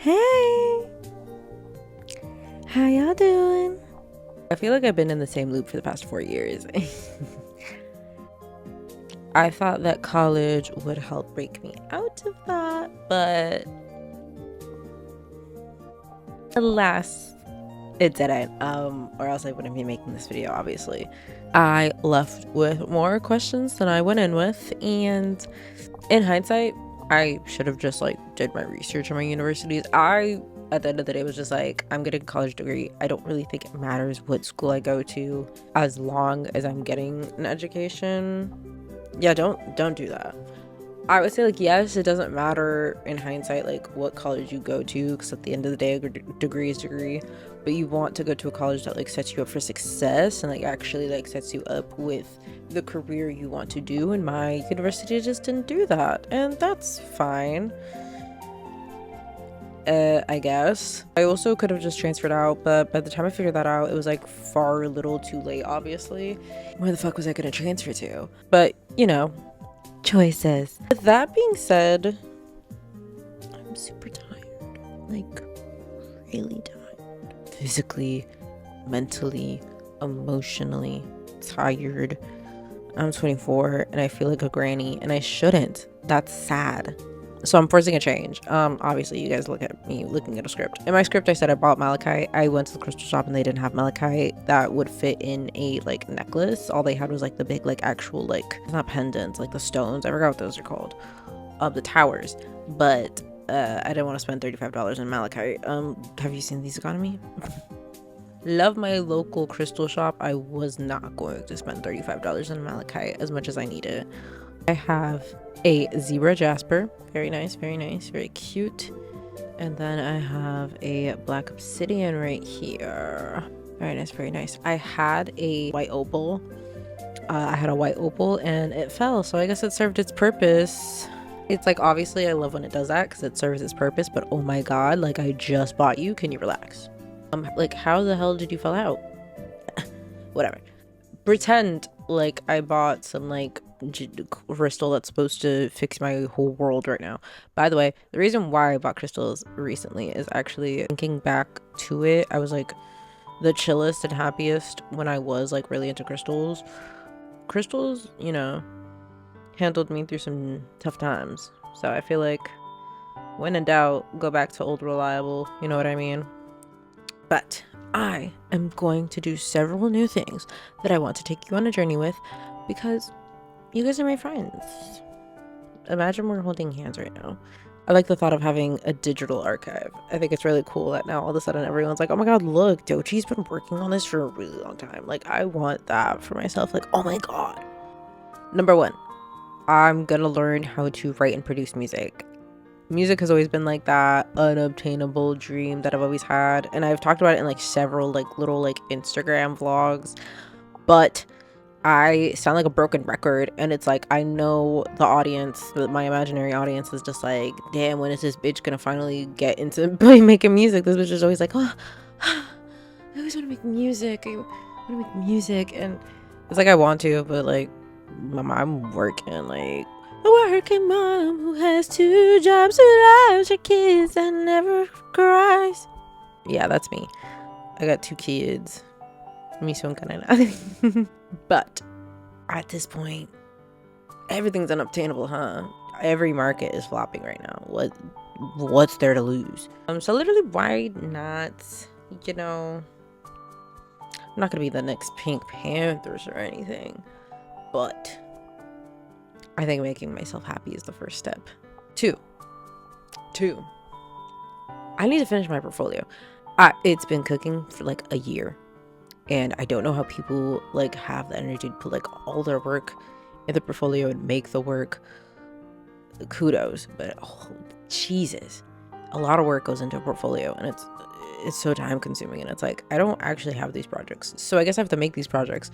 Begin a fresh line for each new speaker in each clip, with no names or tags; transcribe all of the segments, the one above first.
Hey, how y'all doing? I feel like I've been in the same loop for the past 4 years. I thought that college would help break me out of that, but alas, it didn't. Or else I wouldn't be making this video, obviously. I left with more questions than I went in with, and in hindsight, I should have just did my research on my universities. At the end of the day, was just like, I'm getting a college degree. I don't really think it matters what school I go to as long as I'm getting an education. Yeah, don't do that. I would say yes, it doesn't matter in hindsight what college you go to, because at the end of the day, a degree is degree. But you want to go to a college that sets you up for success and actually sets you up with the career you want to do. And my university just didn't do that, and that's fine. I guess I also could have just transferred out, but by the time I figured that out, it was far little too late, obviously. Where the fuck was I gonna transfer to? But choices. With that being said, I'm super tired, really tired, physically, mentally, emotionally tired. I'm 24 and I feel like a granny, and I shouldn't. That's sad. So I'm forcing a change. Obviously you guys look at me looking at a script. In my script I said I bought malachite. I went to the crystal shop and they didn't have malachite that would fit in a necklace. All they had was the big actual it's not pendants, the stones, I forgot what those are called, of the towers. But I didn't want to spend $35 in malachite. Have you seen these economy? Love my local crystal shop. I was not going to spend $35 in malachite as much as I need it. I have a zebra jasper, very nice, very cute. And then I have a black obsidian right here, very nice. I had a white opal. And it fell, so I guess it served its purpose. It's obviously I love when it does that because it serves its purpose, but oh my god, I just bought you, can you relax? How the hell did you fall out? Whatever. Pretend I bought some crystal that's supposed to fix my whole world right now. By the way, the reason why I bought crystals recently is actually thinking back to it. I was the chillest and happiest when I was really into crystals. Crystals, handled me through some tough times. So I feel when in doubt, go back to old reliable, you know what I mean? But I am going to do several new things that I want to take you on a journey with, because you guys are my friends. Imagine we're holding hands right now. I like the thought of having a digital archive. I think it's really cool that now all of a sudden everyone's oh my god, look, Dochi's been working on this for a really long time. I want that for myself. Oh my god. Number one, I'm gonna learn how to write and produce music. Music has always been that unobtainable dream that I've always had, and I've talked about it in several little Instagram vlogs, but I sound like a broken record, and it's I know the audience, my imaginary audience, is just damn, when is this bitch gonna finally get into making music? This bitch is always oh, I always want to make music, I want to make music, and it's I want to, but I'm working a working mom who has 2 jobs, who loves her kids and never cries. Yeah, that's me. I got 2 kids. Me son kanina. But at this point, everything's unobtainable, huh? Every market is flopping right now. What's there to lose? So literally, why not? I'm not gonna be the next Pink Panthers or anything, but I think making myself happy is the first step. Two, I need to finish my portfolio. It's been cooking for a year, and I don't know how people have the energy to put all their work in the portfolio and make the work. Kudos, but oh Jesus, a lot of work goes into a portfolio, and it's so time consuming, and it's I don't actually have these projects, so I guess I have to make these projects.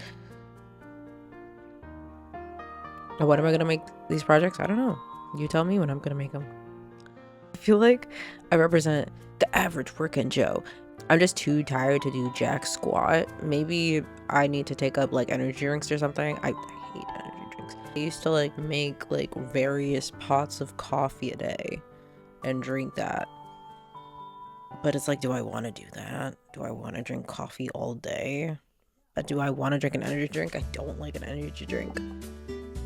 Now, what am I gonna make these projects? I don't know. You tell me when I'm gonna make them. I feel I represent the average working Joe. I'm just too tired to do jack squat. Maybe I need to take up energy drinks or something. I hate energy drinks. I used to make various pots of coffee a day and drink that. But it's like, do I want to do that? Do I want to drink coffee all day? Do I want to drink an energy drink? I don't like an energy drink.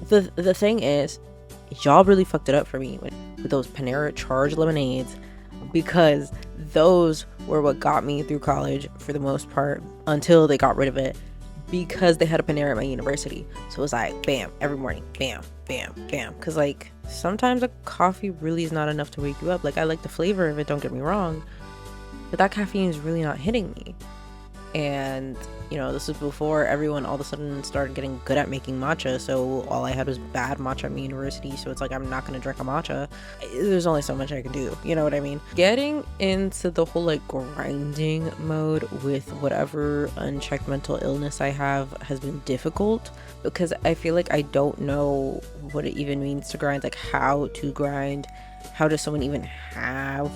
The thing is, y'all really fucked it up for me with those Panera charged lemonades, because those were what got me through college for the most part, until they got rid of it, because they had a Panera at my university. So it was like bam every morning, bam bam bam, because like sometimes a coffee really is not enough to wake you up. Like, I like the flavor of it, don't get me wrong, but that caffeine is really not hitting me. And this was before everyone all of a sudden started getting good at making matcha, so all I had was bad matcha at my university. So it's like, I'm not gonna drink a matcha. There's only so much I can do, you know what I mean? Getting into the whole like grinding mode with whatever unchecked mental illness I have has been difficult, because I feel like I don't know what it even means to grind, like how to grind. How does someone even have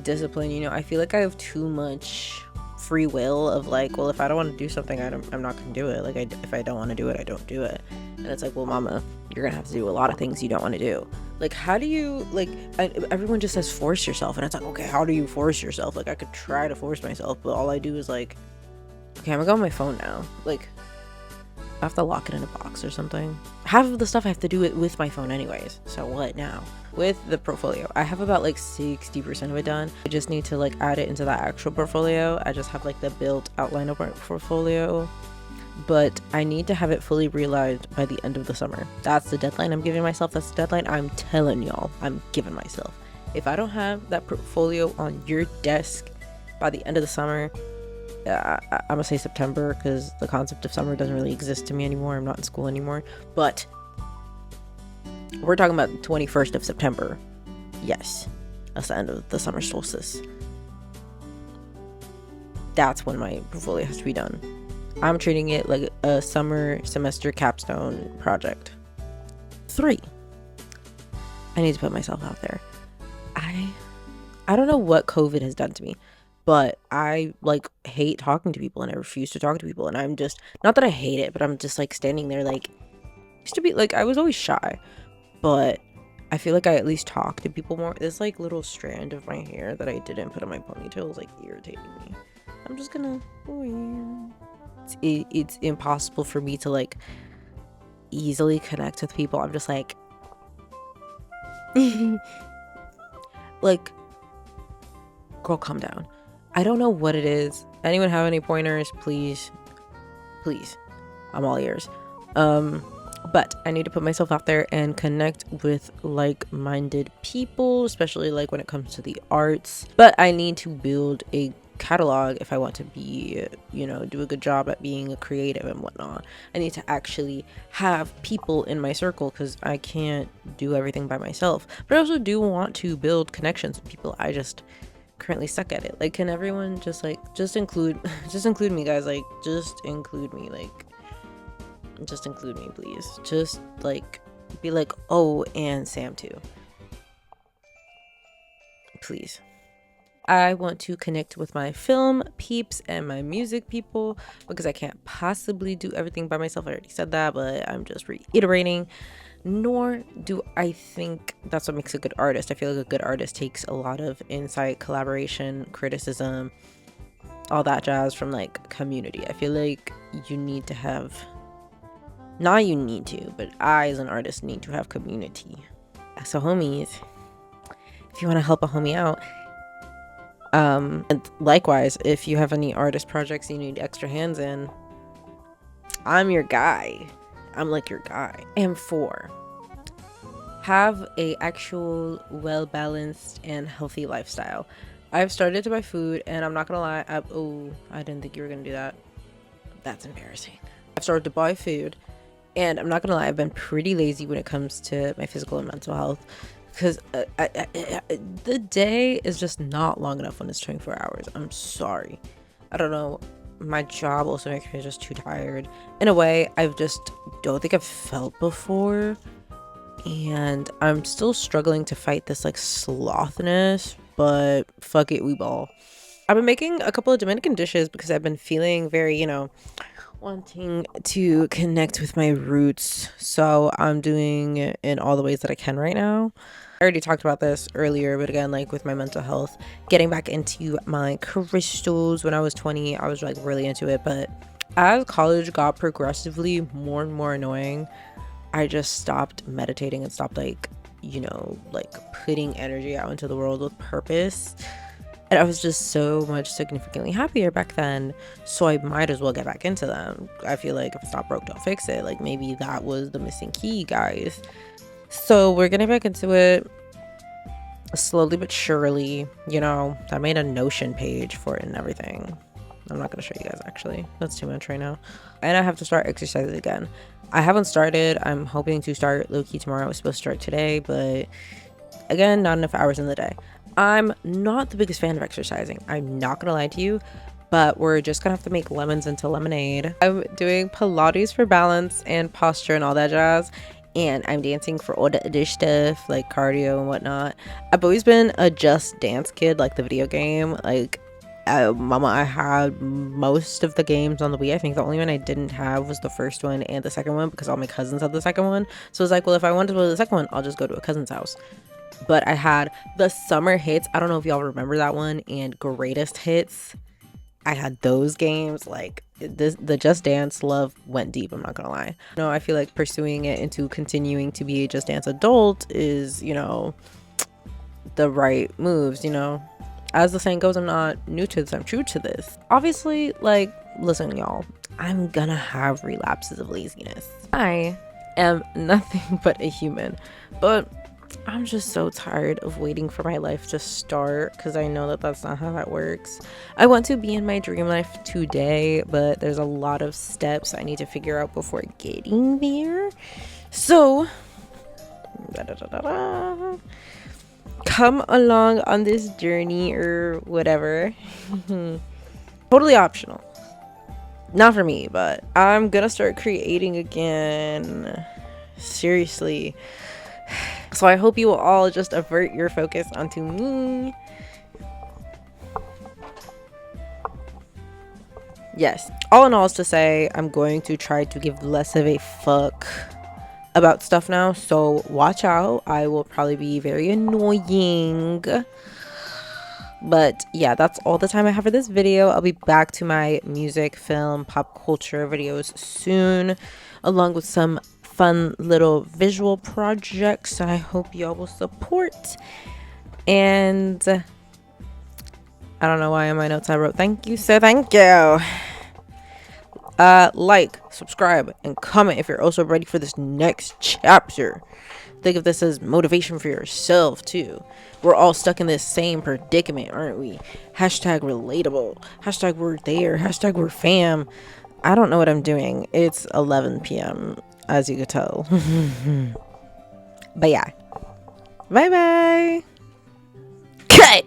discipline? I feel like I have too much free will of like, well, if I don't want to do something, I'm not gonna do it. Like, if I don't want to do it, I don't do it. And it's like, well, mama, you're gonna have to do a lot of things you don't want to do. Like, how do you, like, everyone just says force yourself, and it's like, okay, how do you force yourself? Like, I could try to force myself, but all I do is like, okay, I'm gonna go on my phone now. Like, I have to lock it in a box or something. Half of the stuff I have to do it with my phone anyways, so what now? With the portfolio, I have about like 60% of it done. I just need to like add it into the actual portfolio. I just have like the built outline of my portfolio, but I need to have it fully realized by the end of the summer. That's the deadline I'm giving myself. That's the deadline I'm telling y'all I'm giving myself. If I don't have that portfolio on your desk by the end of the summer, I'm gonna say September, because the concept of summer doesn't really exist to me anymore. I'm not in school anymore, but we're talking about the 21st of September. Yes, that's the end of the summer solstice. That's when my portfolio has to be done. I'm treating it like a summer semester capstone project. 3, I need to put myself out there. I don't know what COVID has done to me, but I like hate talking to people, and I refuse to talk to people. And I'm just, not that I hate it, but I'm just like standing there like, used to be like, I was always shy, but I feel like I at least talk to people more. This like little strand of my hair that I didn't put in my ponytail is like irritating me. I'm just gonna, it's impossible for me to like easily connect with people. I'm just like like, girl, calm down. I don't know what it is. Anyone have any pointers? Please, I'm all ears. But I need to put myself out there and connect with like-minded people, especially like when it comes to the arts. But I need to build a catalog if I want to be, do a good job at being a creative and whatnot. I need to actually have people in my circle, because I can't do everything by myself. But I also do want to build connections with people. I just currently suck at it. Like, can everyone just include me, guys? Like, just include me. Like, just include me, please. Just like be like, oh, and Sam too, please. I want to connect with my film peeps and my music people, because I can't possibly do everything by myself. I already said that, but I'm just reiterating. Nor do I think that's what makes a good artist. I feel like a good artist takes a lot of insight, collaboration, criticism, all that jazz from like community. I feel like you need to have, not you need to, but I as an artist need to have community. So homies, if you want to help a homie out, and likewise, if you have any artist projects you need extra hands in, I'm your guy. I'm like your guy. And 4, have a actual well-balanced and healthy lifestyle. I've started to buy food, and I'm not gonna lie, I didn't think you were gonna do that. That's embarrassing. I've started to buy food, and I'm not gonna lie, I've been pretty lazy when it comes to my physical and mental health, because the day is just not long enough when it's 24 hours. I'm sorry. I don't know. My job also makes me just too tired in a way I've just don't think I've felt before, and I'm still struggling to fight this like slothness, but fuck it, we ball. I've been making a couple of Dominican dishes because I've been feeling very, wanting to connect with my roots. So I'm doing it in all the ways that I can right now. I already talked about this earlier, but again, like with my mental health, getting back into my crystals. When I was 20, I was like really into it, but as college got progressively more and more annoying, I just stopped meditating and stopped like, you know, like putting energy out into the world with purpose. And I was just so much significantly happier back then, so I might as well get back into them. I feel like if it's not broke, don't fix it. Like maybe that was the missing key, guys. So we're getting back into it slowly but surely. You know, I made a Notion page for it and everything. I'm not gonna show you guys, actually. That's too much right now. And I have to start exercising again. I haven't started. I'm hoping to start low-key tomorrow. I was supposed to start today, but again, not enough hours in the day. I'm not the biggest fan of exercising, I'm not gonna lie to you, but we're just gonna have to make lemons into lemonade. I'm doing Pilates for balance and posture and all that jazz, and I'm dancing for all the other stuff like cardio and whatnot. I've always been a Just Dance kid, like the video game. Like mama, I had most of the games on the Wii. I think the only one I didn't have was the first one and the second one, because all my cousins had the second one. So it's like, well, if I wanted to play the second one, I'll just go to a cousin's house. But I had the summer hits. I don't know if y'all remember that one, and greatest hits. I had those games. Like the Just Dance love went deep, I'm not gonna lie. No, I feel like pursuing it into continuing to be a Just Dance adult is, you know, the right moves, you know. As the saying goes, I'm not new to this, I'm true to this. Obviously, like, listen, y'all, I'm gonna have relapses of laziness. I am nothing but a human, but I'm just so tired of waiting for my life to start, because I know that that's not how that works. I want to be in my dream life today, but there's a lot of steps I need to figure out before getting there. So come along on this journey or whatever. Totally optional, not for me, but I'm gonna start creating again, seriously. So I hope you will all just avert your focus onto me. Yes, all in all is to say, I'm going to try to give less of a fuck about stuff now, so watch out. I will probably be very annoying, but yeah, that's all the time I have for this video. I'll be back to my music, film, pop culture videos soon, along with some fun little visual projects. I hope y'all will support. And I don't know why in my notes I wrote thank you, so thank you. Like, subscribe, and comment if you're also ready for this next chapter. Think of this as motivation for yourself too. We're all stuck in this same predicament, aren't we? Hashtag relatable, hashtag we're there, hashtag we're fam. I don't know what I'm doing. It's 11 p.m. as you could tell. But yeah, bye bye. Cut.